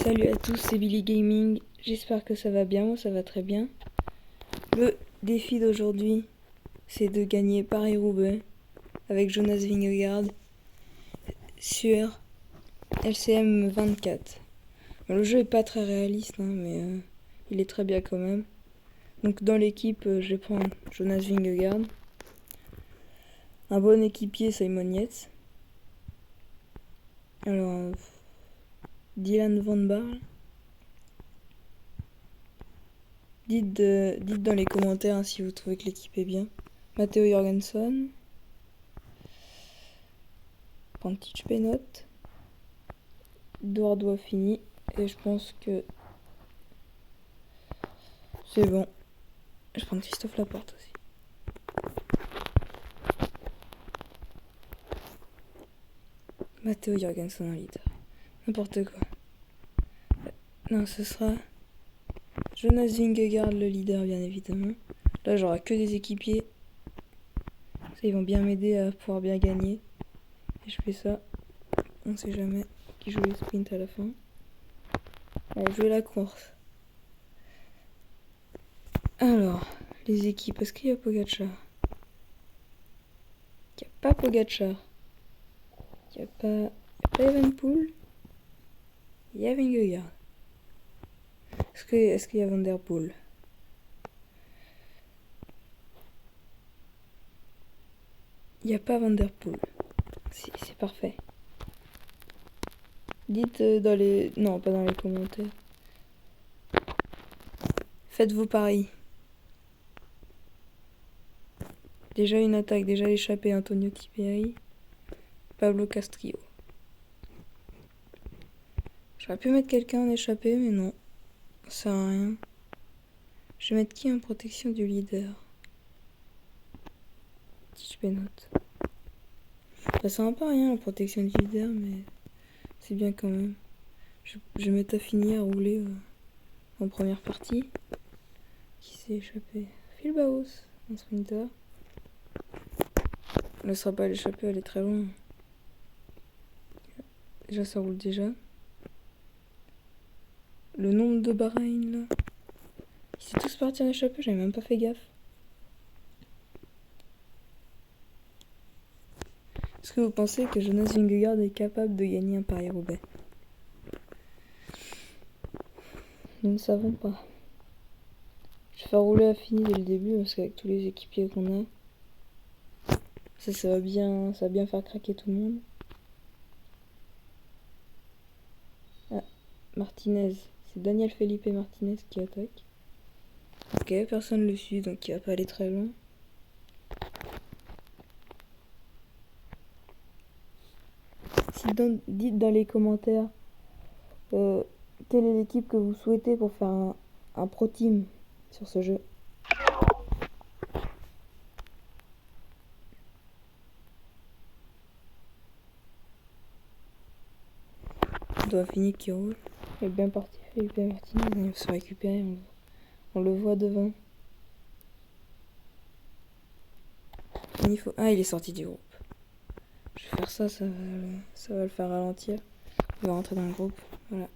Salut à tous, c'est Billy Gaming. J'espère que ça va bien, moi ça va très bien. Le défi d'aujourd'hui, c'est de gagner Paris-Roubaix avec Jonas Vingegaard sur LCM 24. Bon, le jeu est pas très réaliste, hein, mais il est très bien quand même. Donc dans l'équipe, je vais prendre Jonas Vingegaard, un bon équipier Simon Yates, alors Dylan Van Baarle. Dites dans les commentaires hein, si vous trouvez que l'équipe est bien. Matteo Jorgensen. Pantic Penot. Eduardo Affini. Et je pense que c'est bon. Je prends Christophe Laporte aussi. Matteo Jorgensen en leader. N'importe quoi. Non, ce sera Jonas Vingegaard le leader bien évidemment. Là j'aurai que des équipiers. Ça, ils vont bien m'aider à pouvoir bien gagner. Et je fais ça. On sait jamais qui joue les sprints à la fin. Allez, jouer la course. Alors, les équipes, est-ce qu'il y a Pogacar? Il n'y a pas Pogacar. Il n'y a pas Evenepoel. Il y a Vingegaard. Est-ce qu'il y a Van Der Poel? Il n'y a pas Van Der Poel. Si, c'est parfait. Dites dans les... Non, pas dans les commentaires. Faites vos paris. Déjà une attaque, déjà l'échappée Antonio Tiperi. Pablo Castrillo. J'aurais pu mettre quelqu'un en échappée, mais non. Ça sert à rien. Je vais mettre qui en protection du leader? Tic Penot. Ça sert un peu à rien la protection du leader, mais c'est bien quand même. Je vais mettre Affini à rouler en première partie. Qui s'est échappé? Phil Baos, un sprinter. Elle ne sera pas à l'échapper, elle est très loin. Déjà, ça roule déjà. Le nombre de Bahreïn là. Ils sont tous partis en échappée, j'avais même pas fait gaffe. Est-ce que vous pensez que Jonas Vingegaard est capable de gagner un Paris-Roubaix? Nous ne savons pas. Je vais faire rouler Affini dès le début parce qu'avec tous les équipiers qu'on a, ça va bien faire craquer tout le monde. Ah, Martinez. C'est Daniel Felipe Martinez qui attaque. Ok, personne ne le suit donc il va pas aller très loin. Dites dans les commentaires quelle est l'équipe que vous souhaitez pour faire un pro team sur ce jeu. On doit finir qui roule. Il est bien parti, Felipe Martinez, il va se récupérer, on le voit devant. Ah, il est sorti du groupe. Je vais faire ça, ça va le faire ralentir. Il va rentrer dans le groupe, voilà.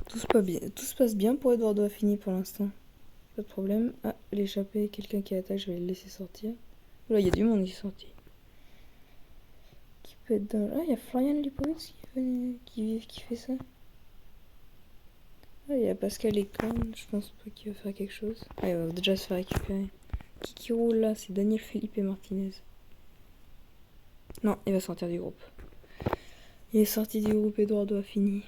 Tout se passe bien pour Eduardo Affini pour l'instant. Pas de problème. Ah, l'échappée, quelqu'un qui attaque, je vais le laisser sortir. Là, il y a du monde qui est sorti. Qui peut être dans... Ah, il y a Florian Lipovic qui fait ça. Ah, il y a Pascal Leclerc, je pense pas qu'il va faire quelque chose. Ah, il va déjà se faire récupérer. Qui roule là? C'est Daniel Felipe Martinez. Non, il va sortir du groupe. Il est sorti du groupe, Eduardo Affini.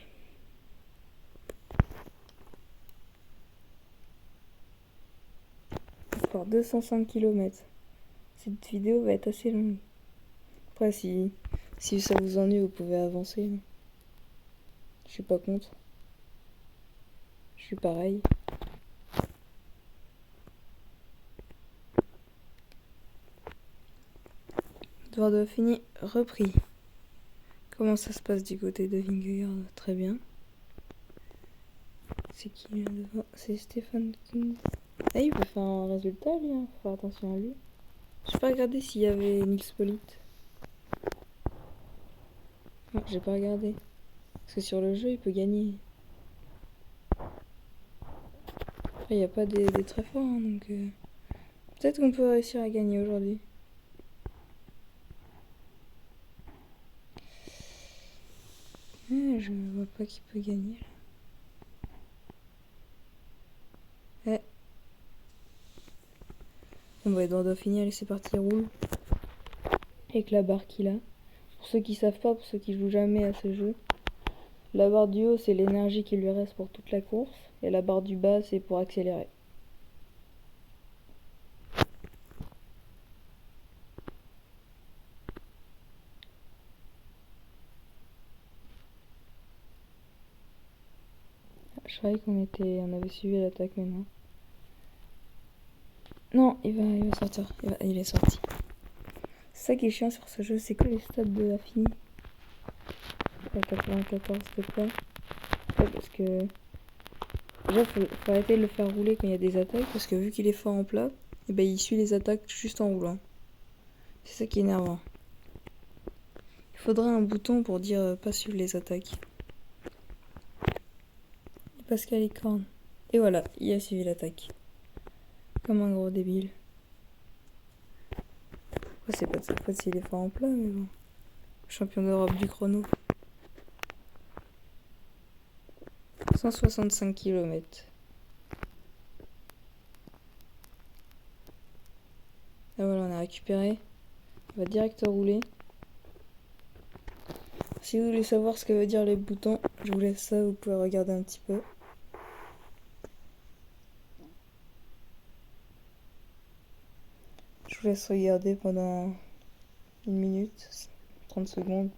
Pour 205 km. Cette vidéo va être assez longue. Après, si ça vous ennuie, vous pouvez avancer. Je suis pas contre. Je suis pareil. Eduardo Affini repris. Comment ça se passe du côté de Vingegaard? Très bien. C'est qui là devant? C'est Stefan King. Ah, il peut faire un résultat, lui, hein. Faut faire attention à lui. J'ai pas regardé s'il y avait Nils Polite. Non, j'ai pas regardé. Parce que sur le jeu, il peut gagner. Après, il n'y a pas des très forts, hein, donc... peut-être qu'on peut réussir à gagner aujourd'hui. Je vois pas qui peut gagner, là. Bon, bah, Eduardo a fini, allez, c'est parti, il roule. Avec la barre qu'il a. Pour ceux qui savent pas, pour ceux qui jouent jamais à ce jeu, la barre du haut, c'est l'énergie qui lui reste pour toute la course. Et la barre du bas, c'est pour accélérer. Je croyais on avait suivi l'attaque, mais non. Non, il va sortir. Il est sorti. C'est ça qui est chiant sur ce jeu, c'est que les stades de la fini. 94, s'il te plaît. Ouais, parce que... déjà, faut arrêter de le faire rouler quand il y a des attaques, parce que vu qu'il est fort en plat, et ben, il suit les attaques juste en roulant. C'est ça qui est énervant. Il faudrait un bouton pour dire pas suivre les attaques. Parce qu'il y a les cornes. Et voilà, il a suivi l'attaque. Comme un gros débile. C'est pas de sa faute s'il est fort en plat, mais bon. Champion d'Europe du chrono. 165 km. Là voilà, on a récupéré. On va direct rouler. Si vous voulez savoir ce que veut dire les boutons, je vous laisse ça, vous pouvez regarder un petit peu. Je vous laisse regarder pendant 1 minute, 30 secondes.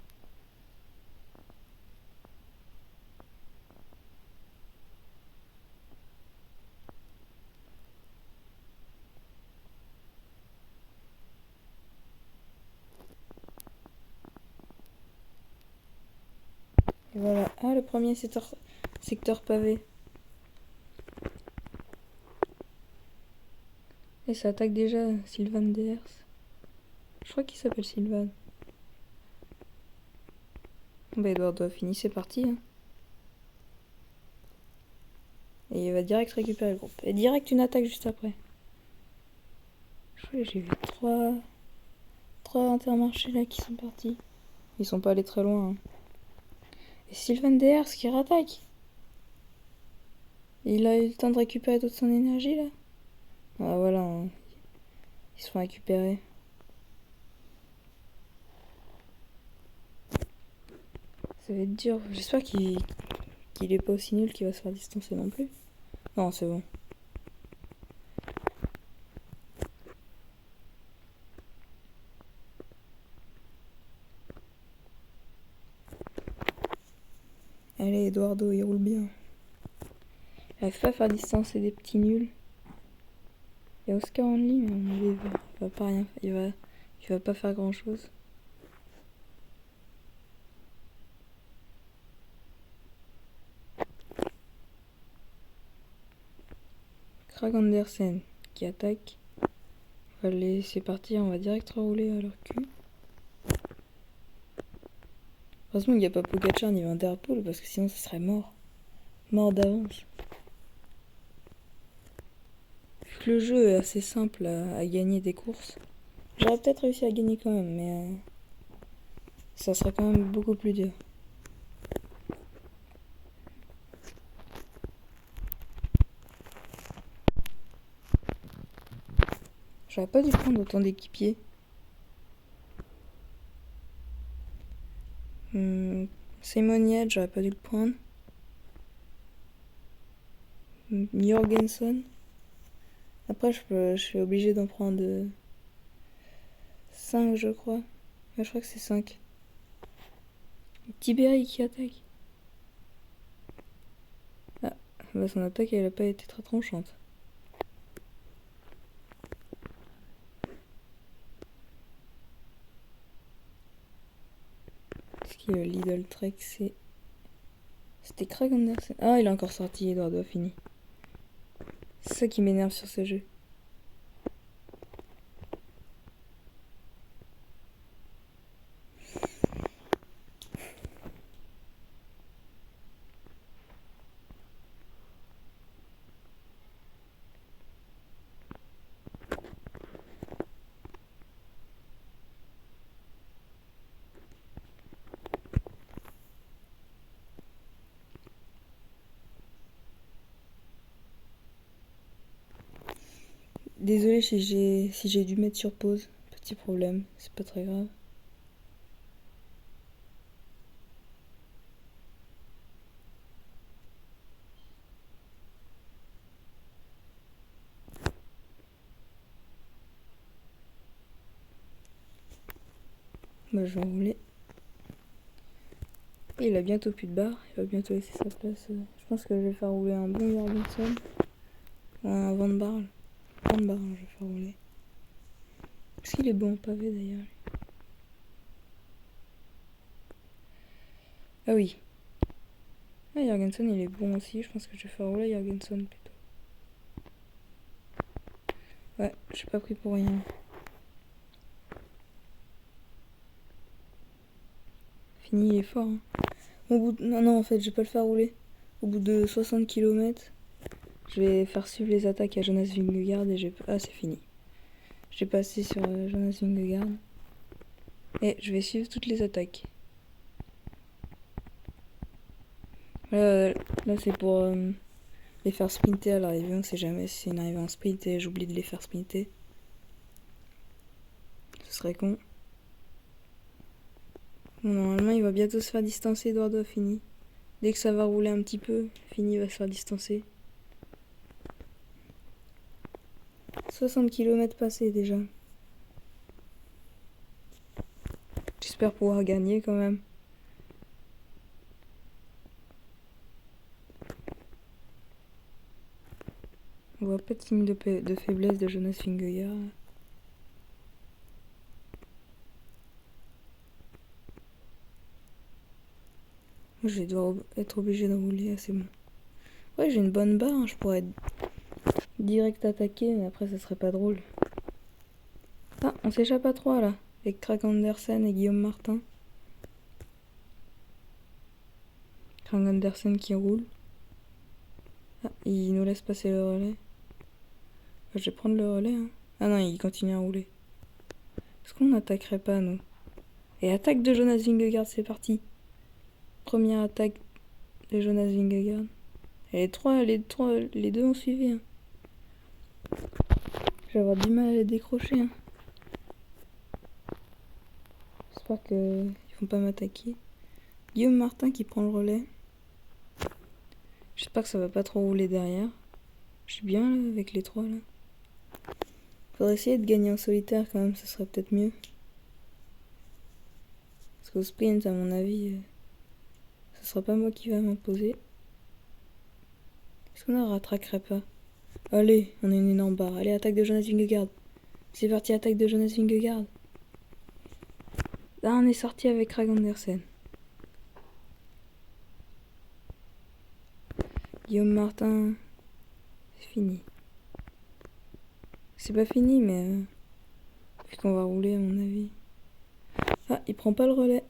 Et voilà. Ah, le premier secteur pavé. Et ça attaque déjà Sylvain Ders. Je crois qu'il s'appelle Sylvain. Bah, Eduardo a fini, c'est parti. Hein. Et il va direct récupérer le groupe. Et direct une attaque juste après. Je crois que j'ai vu trois intermarchés là qui sont partis. Ils sont pas allés très loin. Hein. Et Sylvain Ders qui rattaque. Il a eu le temps de récupérer toute son énergie là. Ah voilà. Hein. Ils se font récupérer. Ça va être dur. J'espère qu'il est pas aussi nul qu'il va se faire distancer non plus. Non, c'est bon. Allez, Eduardo, il roule bien. Il arrive pas à faire distancer des petits nuls. Il y a Oscar Only, mais il va pas rien. Il va pas faire grand chose. Krag Andersen qui attaque. On va le laisser partir, on va direct rouler à leur cul. Heureusement qu'il n'y a pas Pogacar ni Van Der Poel parce que sinon ce serait mort. Mort d'avance. Vu que le jeu est assez simple à gagner des courses, j'aurais peut-être réussi à gagner quand même, mais ça serait quand même beaucoup plus dur. J'aurais pas dû prendre autant d'équipiers. Simon Yates, j'aurais pas dû le prendre. Jorgensen. Après, je suis obligé d'en prendre 5, je crois. Ouais, je crois que c'est 5. Tiberi qui attaque. Ah, bah son attaque, elle a pas été très tranchante. Parce que le Lidl Trek, c'était Krag Andersen. Ah, il a encore sorti, Eduardo a fini. ça qui m'énerve sur ce jeu. Désolée si j'ai dû mettre sur pause. Petit problème, c'est pas très grave. Bah, je vais rouler. Et il a bientôt plus de barre, il va bientôt laisser sa place. Je pense que je vais faire rouler un bon Jorgensen. Ou un Van Barle. Van Barle, je vais faire rouler. Est-ce qu'il est bon en pavé d'ailleurs? Ah oui. Ah, Jorgensen il est bon aussi, je pense que je vais faire rouler Jorgensen plutôt. Ouais, j'ai pas pris pour rien. Fini, il est fort. Hein. Non, en fait, je vais pas le faire rouler. Au bout de 60 km, je vais faire suivre les attaques à Jonas Vingegaard et j'ai... Ah, c'est fini. J'ai passé sur Jonas Vingegaard. Et je vais suivre toutes les attaques. Là c'est pour les faire sprinter à l'arrivée. On sait jamais si c'est une arrivée en sprint et j'oublie de les faire sprinter. Ce serait con. Bon, normalement, il va bientôt se faire distancer, Eduardo Fini. Dès que ça va rouler un petit peu, Fini va se faire distancer. 60 km passés déjà. J'espère pouvoir gagner quand même. On voit pas de signe de faiblesse de Jonas Vingegaard. Je vais devoir être obligé de rouler, c'est bon. Ouais, j'ai une bonne barre, hein, je pourrais direct attaquer, mais après ça serait pas drôle. Ah, on s'échappe à 3 là, avec Krag Andersen et Guillaume Martin. Krag Andersen qui roule. Ah, il nous laisse passer le relais. Je vais prendre le relais. Hein. Ah non, il continue à rouler. Est-ce qu'on n'attaquerait pas, nous? Et attaque de Jonas Vingegaard, c'est parti. Première attaque de Jonas Vingegaard. Et les deux ont suivi. Hein. Je vais avoir du mal à les décrocher. Hein. J'espère qu'ils vont pas m'attaquer. Guillaume Martin qui prend le relais. J'espère que ça va pas trop rouler derrière. Je suis bien là avec les trois là. Faudrait essayer de gagner en solitaire quand même, ça serait peut-être mieux. Parce qu'au sprint, à mon avis, ce sera pas moi qui va m'imposer. Est-ce qu'on ne rattraquerait pas? Allez, on a une énorme barre. Allez, attaque de Jonas Vingegaard. C'est parti, attaque de Jonas Vingegaard. Là, on est sorti avec Krag Andersen. Guillaume Martin, c'est fini. C'est pas fini, mais vu qu'on va rouler à mon avis. Ah, il prend pas le relais.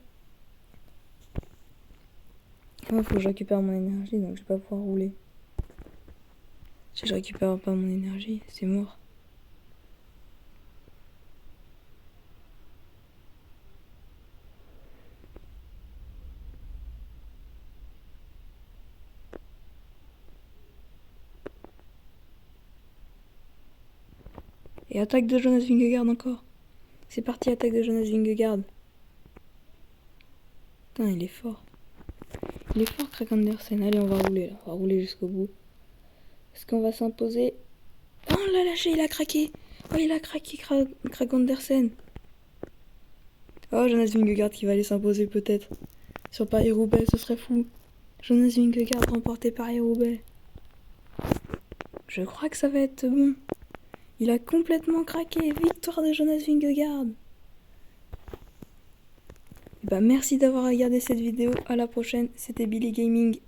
Moi, faut que je récupère mon énergie, donc je vais pas pouvoir rouler. Si je récupère pas mon énergie, c'est mort. Et attaque de Jonas Vingegaard encore. C'est parti, attaque de Jonas Vingegaard. Putain, il est fort. Il est fort, Krag Andersen. Allez, on va rouler là. On va rouler jusqu'au bout. Est-ce qu'on va s'imposer? Oh, on l'a lâché, il a craqué. Oh, il a craqué, Krag Andersen. Oh, Jonas Vingegaard qui va aller s'imposer peut-être. Sur Paris-Roubaix, ce serait fou. Jonas Vingegaard remporté Paris-Roubaix. Je crois que ça va être bon. Il a complètement craqué. Victoire de Jonas Vingegaard. Bah, merci d'avoir regardé cette vidéo. À la prochaine. C'était Billy Gaming.